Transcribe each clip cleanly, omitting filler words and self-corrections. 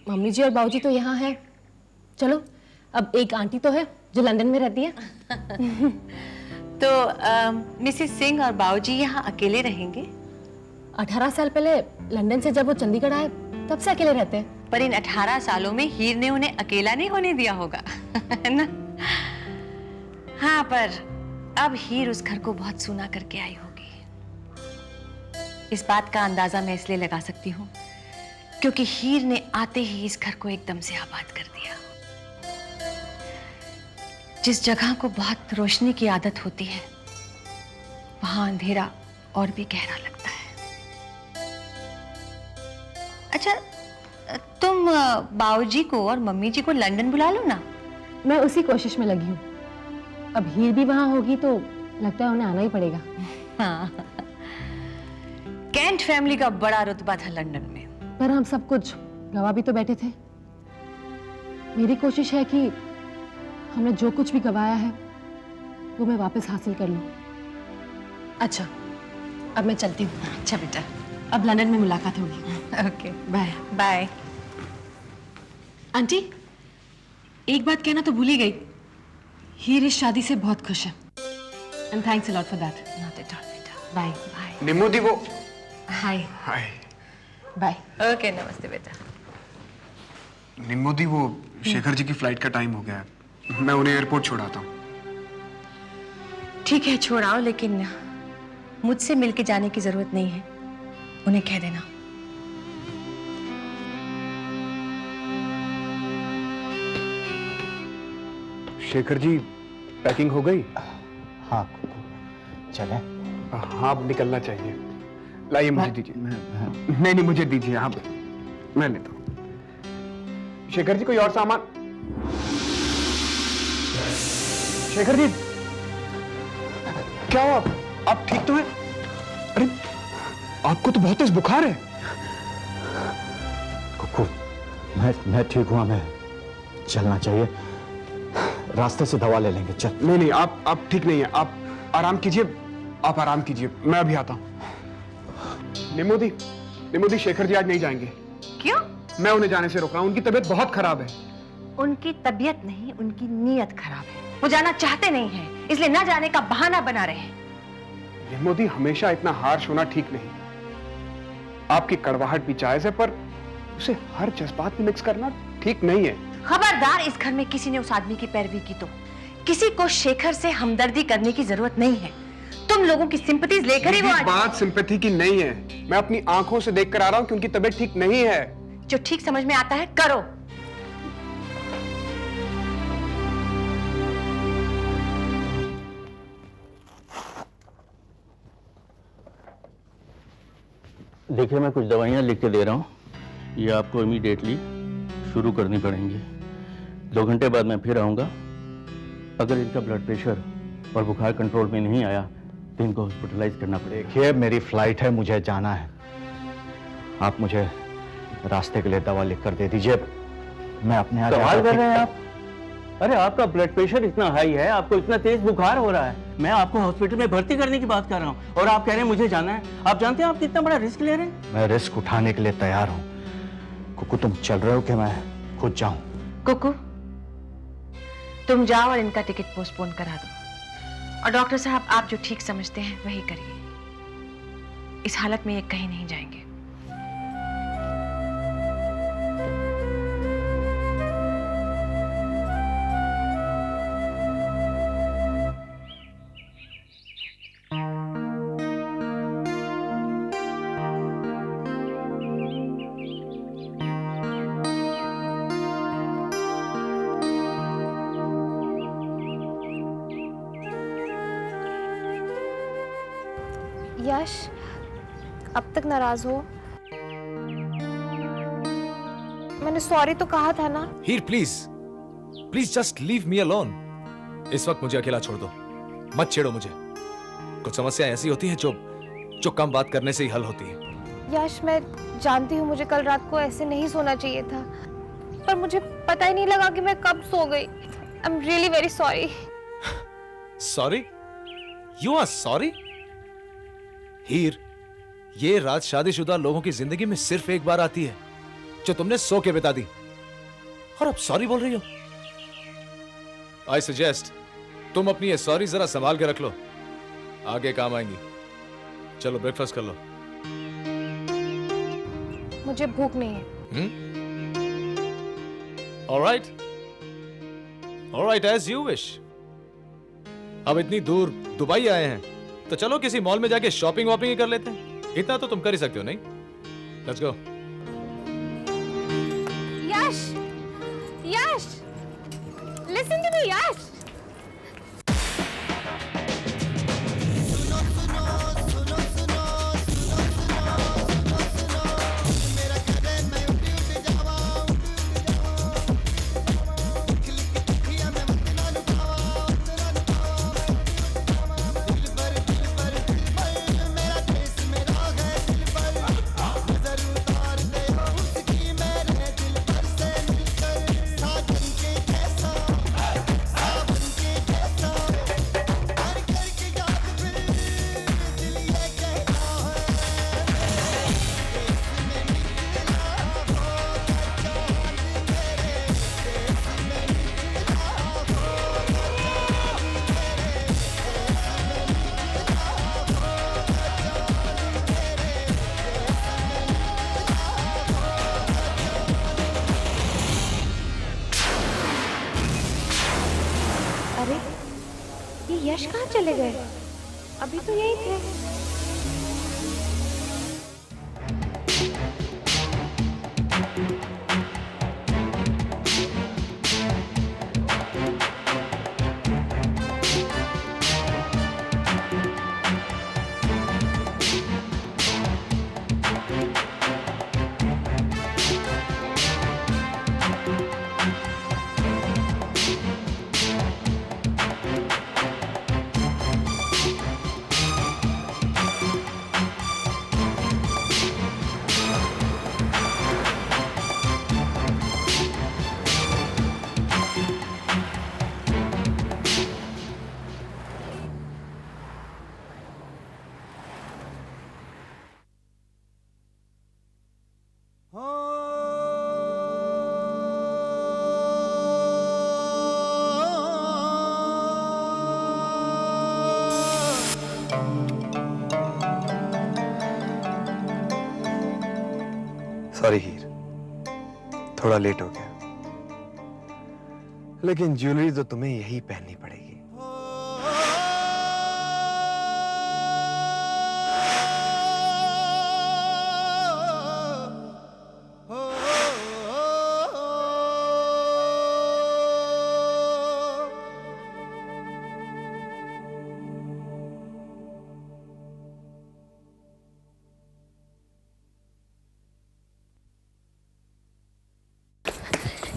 Mummy जी और बाबूजी तो यहाँ है। चलो, अब एक आंटी तो है जो लंदन में रहती है। तो मिसेस सिंह और बाबूजी यहाँ अकेले रहेंगे? 18 साल पहले लंदन से जब वो चंडीगढ़ आए तब से अकेले रहते हैं। पर इन 18 सालों में हीर ने उन्हें अकेला नहीं होने दिया होगा। है ना? हाँ, पर अब हीर उस घर को बहुत सूना करके आई होगी। इस बात का अंदाजा मैं इसलिए लगा सकती हूँ क्योंकि हीर ने आते ही इस घर को एकदम से आबाद कर दिया। जिस जगह को बहुत रोशनी की आदत होती है वहां अंधेरा और भी गहरा लगता है। अच्छा, तुम बाऊजी को और मम्मी जी को लंदन बुला लो ना। मैं उसी कोशिश में लगी हूँ। अब हीर भी वहां होगी तो लगता है उन्हें आना ही पड़ेगा। हाँ, कैंट फैमिली का बड़ा रुतबा था लंदन में। पर हम सब कुछ गवा भी तो बैठे थे। मेरी कोशिश है कि हमने जो कुछ भी गवाया है वो मैं वापस हासिल कर लूं। अच्छा, अब मैं चलती हूँ। अच्छा बेटा, अब लंदन में मुलाकात होगी। Okay, bye bye. आंटी, एक बात कहना तो भूल ही गई। हीर इस शादी से बहुत खुश है। And thanks a lot for that. Not at all बेटा। Bye bye. निम्मू दी, वो हाय। हाय। बाय। ओके, नमस्ते बेटा। निम्मू दी, वो शेखर जी की फ्लाइट का टाइम हो गया है। मैं उन्हें एयरपोर्ट छोड़ाता हूँ। ठीक है, छोड़ाओ, लेकिन मुझसे मिलके जाने की जरूरत नहीं है। उन्हें कह देना। शेखर जी, पैकिंग हो गई? हाँ, चले। हाँ, अब निकलना चाहिए। लाइए, मुझे दीजिए। नहीं, मुझे दीजिए। हाँ, मैं लेता हूँ। शेखर जी, कोई और सामान? शेखर जी, क्या हुआ? आप ठीक तो हैं? अरे, आपको तो बहुत तेज बुखार है। कुकू, मैं ठीक हुआ। मैं चलना चाहिए। रास्ते से दवा ले लेंगे। चल। नहीं, आप ठीक नहीं है। आप आराम कीजिए। आप आराम कीजिए, मैं अभी आता हूँ। निम्मू दी, शेखर जी आज नहीं जाएंगे। क्यों? मैं उन्हें जाने से रोक रहा हूँ। उनकी तबीयत बहुत खराब है। उनकी तबीयत नहीं, उनकी नीयत खराब है। वो जाना चाहते नहीं है, इसलिए ना जाने का बहाना बना रहे हैं। निम्मू दी, हमेशा इतना हार्श होना ठीक नहीं। आपकी कड़वाहट भी जायज है, पर उसे हर जज्बात में मिक्स करना ठीक नहीं है। खबरदार, इस घर में किसी ने उस आदमी की पैरवी की तो किसी को शेखर से हमदर्दी करने की जरूरत नहीं है। तुम लोगों की सिंपैथीज लेकर ही वो बात सिंपैथी की नहीं है। मैं अपनी आंखों से देखकर आ रहा हूं कि उनकी तबीयत ठीक नहीं है। जो ठीक समझ में आता है करो। देखिए, मैं कुछ दवाइयाँ लिख के दे रहा हूँ। ये आपको इमीडिएटली शुरू करनी पड़ेंगी। 2 घंटे बाद मैं फिर आऊँगा। अगर इनका ब्लड प्रेशर और बुखार कंट्रोल में नहीं आया तो इनको हॉस्पिटलाइज करना पड़ेगा। देखिए, मेरी फ्लाइट है, मुझे जाना है। आप मुझे रास्ते के लिए दवा लिख कर दे दीजिए। मैं अपने यहाँ सवाल कर रहे हैं आप? अरे, आपका ब्लड प्रेशर इतना हाई है, आपको इतना तेज बुखार हो रहा है, मैं आपको हॉस्पिटल में भर्ती करने की बात कर रहा हूँ और आप कह रहे हैं मुझे जाना है। आप जानते हैं आप कितना बड़ा रिस्क ले रहे हैं? मैं रिस्क उठाने के लिए तैयार हूँ। कुकू, तुम चल रहे हो कि मैं खुद जाऊं? कुकू, तुम जाओ और इनका टिकट पोस्टपोन करा दो। और डॉक्टर साहब, आप जो ठीक समझते हैं वही करिए। इस हालत में ये कहीं नहीं जाएंगे। यश, अब तक नाराज हो? मैंने सॉरी तो कहा था ना। Heer, please just leave me alone. इस वक्त मुझे अकेला छोड़ दो, मत छेड़ो मुझे। कुछ समस्या ऐसी होती है जो कम बात करने से ही हल होती है। यश, मैं जानती हूँ मुझे कल रात को ऐसे नहीं सोना चाहिए था, पर मुझे पता ही नहीं लगा कि मैं कब सो गई। I am really very sorry. Sorry? You are sorry? Heer, ये रात शादीशुदा लोगों की जिंदगी में सिर्फ एक बार आती है। जो तुमने सो के बिता दी, और अब सॉरी बोल रही हो। आई सजेस्ट तुम अपनी ये सॉरी जरा संभाल के रख लो, आगे काम आएंगी। चलो ब्रेकफास्ट कर लो। मुझे भूख नहीं है। Alright, alright, as you wish. अब इतनी दूर दुबई आए हैं तो चलो किसी मॉल में जाके शॉपिंग वॉपिंग ही कर लेते हैं। इतना तो तुम कर ही सकते हो, नहीं? Let's go. Yash, Yash, listen to me Yash. अरे ये यश कहाँ चले गए? अभी तो यही थे। सॉरी हीर, थोड़ा लेट हो गया, लेकिन ज्वेलरी तो तुम्हें यही पहननी पड़ेगी।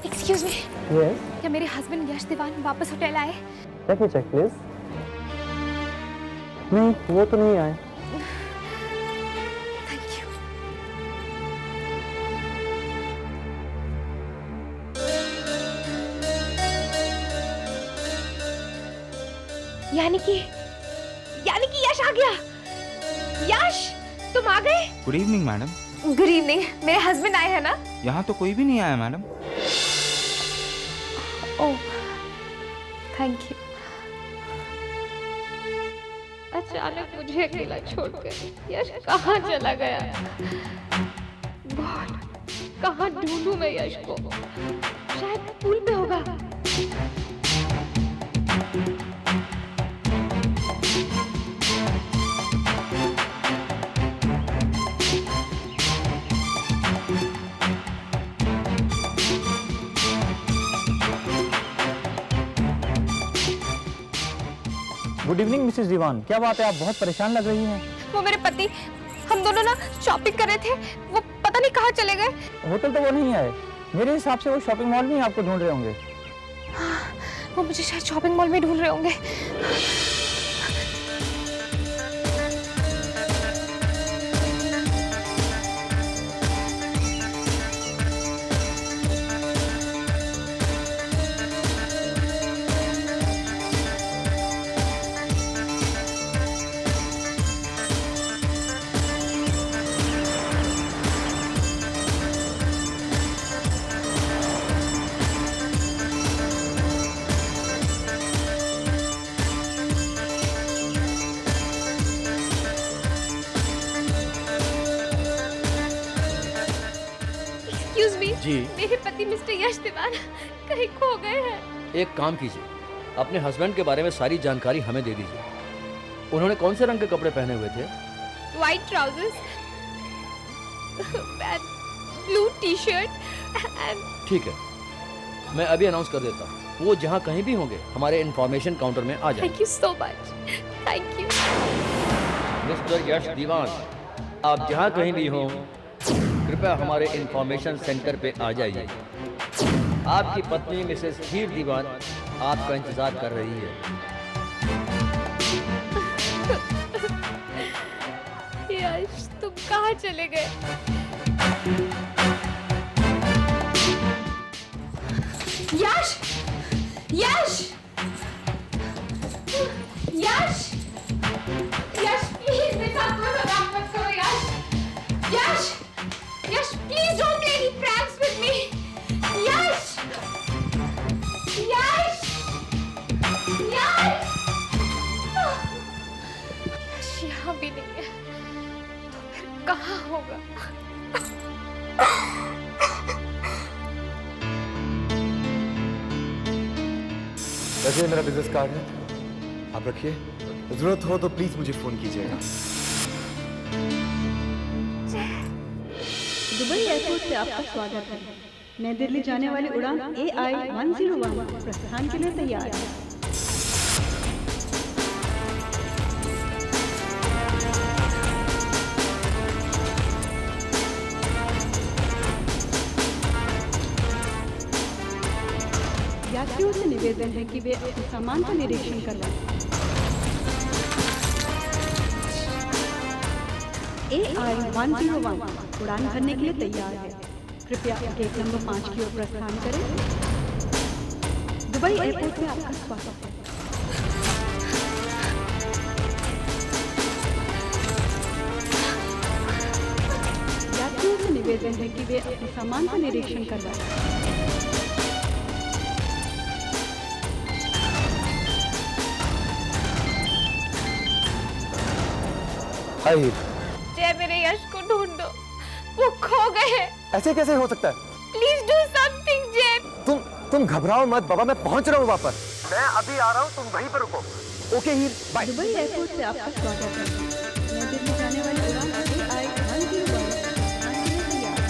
एक्सक्यूज मी, Yes, क्या मेरे हस्बैंड यश दीवान वापस होटल आए? let me check please. नहीं, वो तो नहीं आए। Thank you. यानी कि यश आ गया। यश, तुम आ गए? Good evening madam. Good evening. मेरे हस्बैंड आए हैं ना? यहाँ तो कोई भी नहीं आया मैडम। Oh, thank you. अचानक मुझे अकेला छोड़कर यश कहाँ चला गया? गॉड, कहाँ ढूंढूं मैं यश को? शायद पुल पे होगा। गुड इवनिंग मिसेस दीवान, क्या बात है, आप बहुत परेशान लग रही हैं। वो मेरे पति, हम दोनों ना शॉपिंग कर रहे थे, वो पता नहीं कहाँ चले गए। होटल तो वो नहीं आए, मेरे हिसाब से वो शॉपिंग मॉल में ही आपको ढूंढ रहे होंगे। वो मुझे शायद शॉपिंग मॉल में ढूंढ रहे होंगे। एक्सक्यूज मी जी। मेरे पति मिस्टर यश दीवान कहीं खो गए हैं। एक काम कीजिए, अपने हस्बैंड के बारे में सारी जानकारी हमें दे दीजिए। उन्होंने कौन से रंग के कपड़े पहने हुए थे? White trousers and blue T shirt and ठीक है, मैं अभी अनाउंस कर देता हूँ। वो जहाँ कहीं भी होंगे हमारे इंफॉर्मेशन काउंटर में आ जाए। Thank you so much. Thank you. Mister Yash Diwan, आप जहाँ कहीं भी हों कृपया हमारे इंफॉर्मेशन सेंटर पे आ जाइए। आपकी पत्नी मिसेस हीर दीवान आपका इंतजार कर रही है। यश तुम कहाँ चले गए? यश यश यश यश प्लीज मेरे साथ कोई मजाक मत करो। Yash Yash Yash please don't play any pranks with me. Yash Yash Yash Yash यहाँ भी नहीं है तो फिर कहाँ होगा? वैसे मेरा बिजनेस कार्ड है, आप रखिए। जरूरत हो तो प्लीज मुझे फोन कीजिएगा। दुबई एयरपोर्ट से आपका स्वागत है। नई दिल्ली जाने वाली उड़ान AI 101 प्रस्थान के लिए तैयार है। यात्रियों से निवेदन है कि वे अपने सामान का निरीक्षण करवाएं। AI 101 उड़ान भरने के लिए तैयार है। कृपया गेट नंबर 5 की ओर प्रस्थान करें। दुबई एयरपोर्ट में आपका स्वागत है। यात्रियों से निवेदन है कि वे अपने सामान का निरीक्षण करवाएं। हाय हीर, जय मेरे यश को ढूंढो, वो खो गए हैं। ऐसे कैसे हो सकता है? प्लीज डू समथिंग जय। तुम घबराओ मत बाबा, मैं पहुंच रहा हूँ वापस। मैं अभी आ रहा हूँ, तुम वहीं पर रुको। ओके हीर, बाय। दुबई एयरपोर्ट से आपका स्वागत है। नई दिल्ली जाने वाली उड़ान AI 101 प्रस्थान के लिए तैयार है।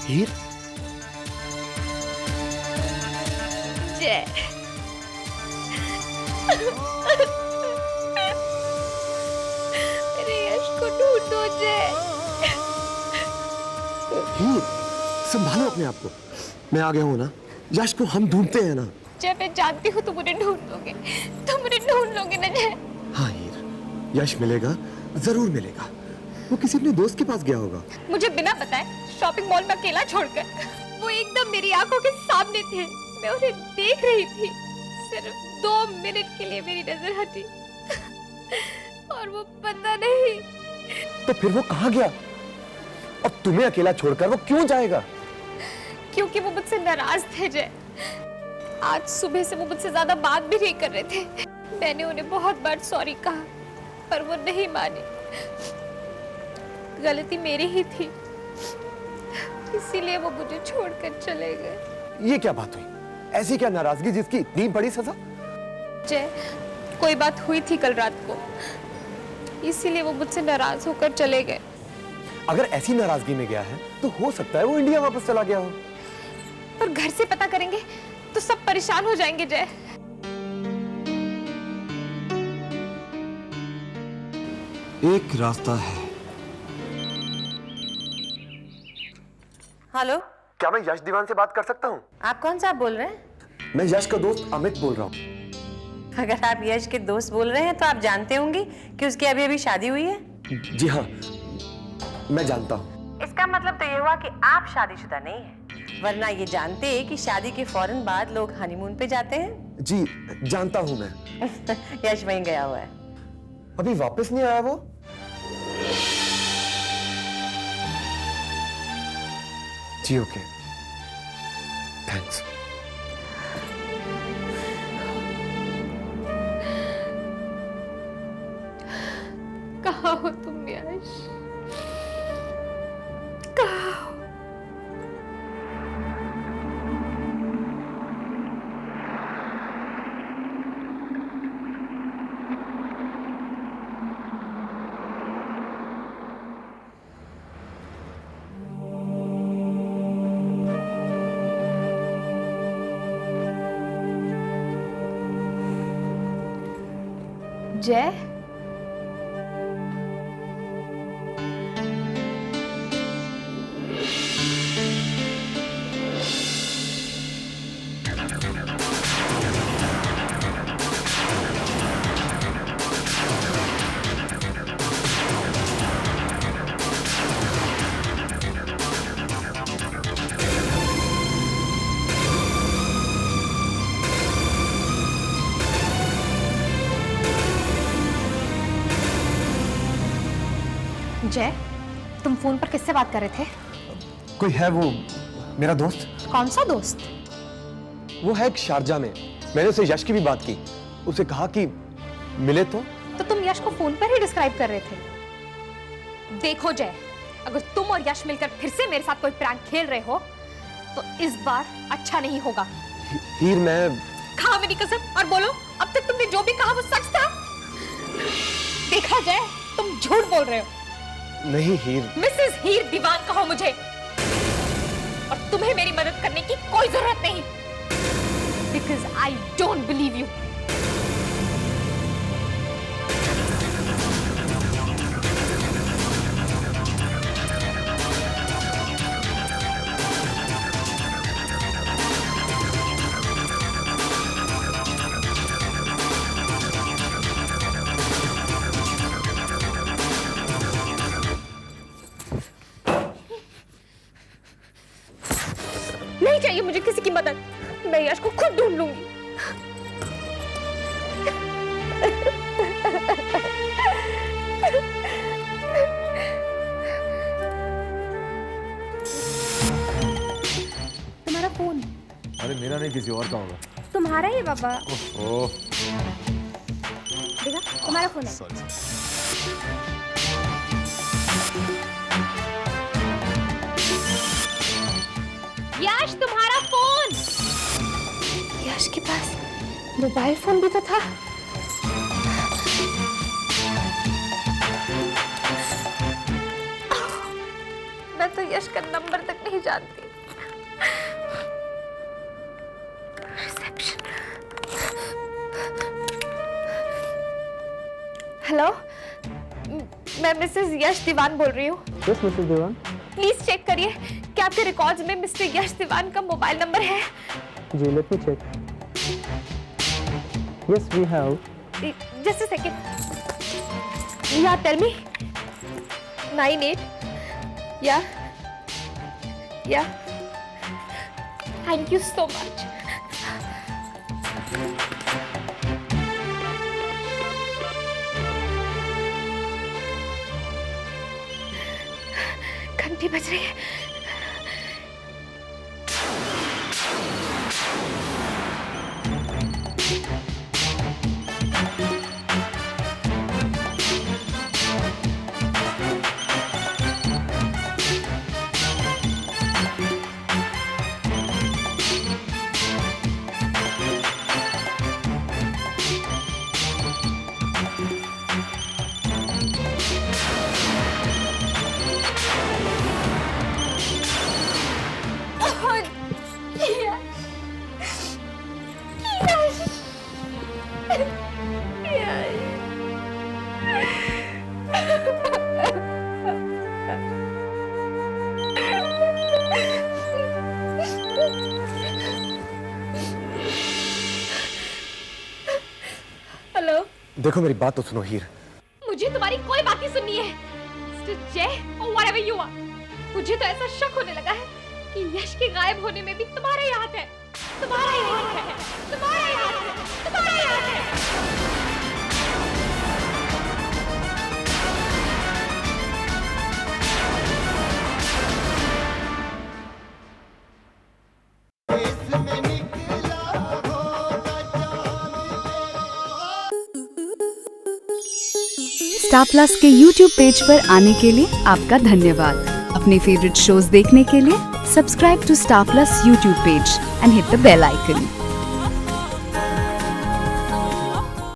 हीर, जय मेरे यश को ढूंढो जय। हीर, संभालो अपने आप को। मैं आ गया हूँ ना, यश को हम ढूंढते हैं ना। जय मैं जानती हूँ तुम मुझे ढूंढ लोगे, तुम मुझे ढूंढ लोगे ना जय। हाँ हीर, यश मिलेगा, जरूर मिलेगा। वो किसी अपने दोस्त के पास गया होगा। मुझे बिना बताए शॉपिंग मॉल में अकेला छोड़कर वो एकदम मेरी आंखों के सामने थे। मैं उन्हें देख रही थी, सिर्फ 2 मिनट के लिए मेरी नजर हटी और वो पता नहीं। तो फिर वो कहाँ गया? और तुम्हें अकेला छोड़कर वो क्यों जाएगा? क्योंकि वो मुझसे नाराज थे जय। आज सुबह से वो मुझसे ज्यादा बात भी नहीं कर रहे थे। मैंने उन्हें बहुत बार सॉरी कहा पर वो नहीं माने। गलती मेरी ही थी, इसीलिए वो मुझे छोड़कर चले गए। ये क्या बात हुई? ऐसी क्या नाराजगी जिसकी इतनी बड़ी सजा? जय, कोई बात हुई थी कल रात को, इसीलिए वो मुझसे नाराज होकर चले गए। अगर ऐसी नाराजगी में गया है तो हो सकता है वो इंडिया वापस चला गया हो। और घर से पता करेंगे तो सब परेशान हो जाएंगे जय। एक रास्ता है। हेलो, क्या मैं यश दीवान से बात कर सकता हूँ? आप कौन सा बोल रहे हैं? मैं यश का दोस्त अमित बोल रहा हूँ। अगर आप यश के दोस्त बोल रहे हैं तो आप जानते होंगे कि उसकी अभी अभी शादी हुई है। जी हाँ, मैं जानता हूँ। इसका मतलब तो ये हुआ कि आप शादीशुदा नहीं हैं, वरना ये जानते कि शादी के फौरन बाद लोग हनीमून पे जाते हैं। जी जानता हूँ मैं। यश वहीं गया हुआ है। अभी वापस नहीं आया वो? जी ओके, थैंक्स। कहाँ हो तुम यश? कहाँ हो? जय, जय, तुम फोन पर किससे बात कर रहे थे? कोई है वो मेरा दोस्त। कौन सा दोस्त? वो है एक शारजा में। मैंने उसे यश की भी बात की, उसे कहा कि मिले तो तुम यश को फोन पर ही डिस्क्राइब कर रहे थे। देखो जय, अगर तुम और यश मिलकर फिर से मेरे साथ कोई प्रैंक खेल रहे हो तो इस बार अच्छा नहीं होगा। हीर मैं खा मेरी कसम और बोलो, अब तक तुमने जो भी कहा वो सच था? देखा जय, तुम झूठ बोल रहे हो। नहीं हीर। मिसेस हीर दीवान कहो मुझे, और तुम्हें मेरी मदद करने की कोई जरूरत नहीं, because I don't believe you. नहीं चाहिए मुझे किसी की मदद, मैं यश को खुद ढूंढ लूंगी। तुम्हारा फोन? अरे मेरा नहीं, किसी और का होगा। तुम्हारा ही बाबा। ओह देखा, तुम्हारा फोन है। यश, तुम्हारा फोन। यश के पास मोबाइल फोन भी तो था। मैं तो यश का नंबर तक नहीं जानती। रिसेप्शन। हेलो, मैं मिसेस यश दीवान बोल रही हूँ। Yes Mrs Diwan. Please check करिए क्या आपके रिकॉर्ड्स में मिस्टर यश दीवान का मोबाइल नंबर है? जी let me check. Yes we have. Just a second. Yeah tell me. 98 yeah thank you so much. घंटी बज रही है। देखो मेरी बात तो सुनो हीर। मुझे तुम्हारी कोई बात नहीं सुननी है। मिस्टर जय, whatever you are, मुझे तो ऐसा शक होने लगा है कि यश के गायब होने में भी तुम्हारा ही हाथ है, तुम्हारा ही हाथ है, तुम्हारा ही हाथ है, तुम्हारा ही हाथ है। स्टार प्लस के YouTube पेज पर आने के लिए आपका धन्यवाद। अपने फेवरेट शोज देखने के लिए subscribe to Star Plus YouTube page and hit the bell icon.